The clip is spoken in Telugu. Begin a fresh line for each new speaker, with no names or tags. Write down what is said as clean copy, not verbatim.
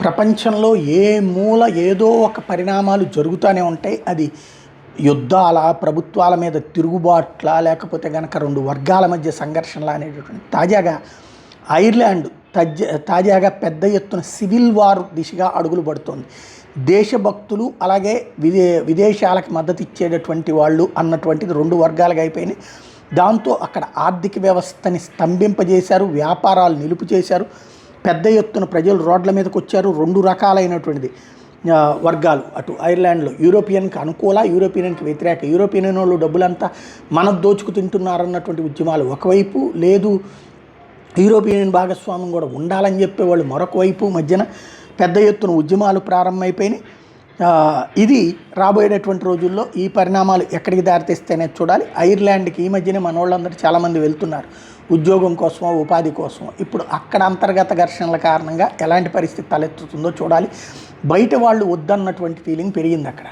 ప్రపంచంలో ఏ మూల ఏదో ఒక పరిణామాలు జరుగుతూనే ఉంటాయి. అది యుద్ధాల, ప్రభుత్వాల మీద తిరుగుబాట్ల, లేకపోతే గనక రెండు వర్గాల మధ్య సంఘర్షణల అనేటటువంటి తాజాగా ఐర్లాండ్ తాజాగా పెద్ద ఎత్తున సివిల్ వార్ దిశగా అడుగులు పడుతోంది. దేశభక్తులు అలాగే విదేశాలకు మద్దతు ఇచ్చేటటువంటి వాళ్ళు అన్నటువంటిది రెండు వర్గాలుగా అయిపోయినాయి. దాంతో అక్కడ ఆర్థిక వ్యవస్థని స్తంభింపజేశారు, వ్యాపారాలు నిలుపు చేశారు, పెద్ద ఎత్తున ప్రజలు రోడ్ల మీదకి వచ్చారు. రెండు రకాలైనటువంటిది వర్గాలు అటు ఐర్లాండ్లో యూరోపియన్కి అనుకూల, యూరోపియన్కి వ్యతిరేక. యూరోపియన్ వాళ్ళు డబ్బులంతా మనం దోచుకు తింటున్నారన్నటువంటి ఉద్యమాలు ఒకవైపు, లేదు యూరోపియన్ భాగస్వామ్యం కూడా ఉండాలని చెప్పేవాళ్ళు మరొక వైపు మధ్యన పెద్ద ఎత్తున ఉద్యమాలు ప్రారంభమైపోయినాయి. ఇది రాబోయేటటువంటి రోజుల్లో ఈ పరిణామాలు ఎక్కడికి దారితీస్తేనే చూడాలి. ఐర్లాండ్కి ఈ మధ్యనే మన వాళ్ళందరూ చాలామంది వెళ్తున్నారు ఉద్యోగం కోసమో ఉపాధి కోసమో. ఇప్పుడు అక్కడ అంతర్గత ఘర్షణల కారణంగా ఎలాంటి పరిస్థితి తలెత్తుతుందో చూడాలి. బయట వాళ్ళు వద్దన్నటువంటి ఫీలింగ్ పెరిగింది అక్కడ.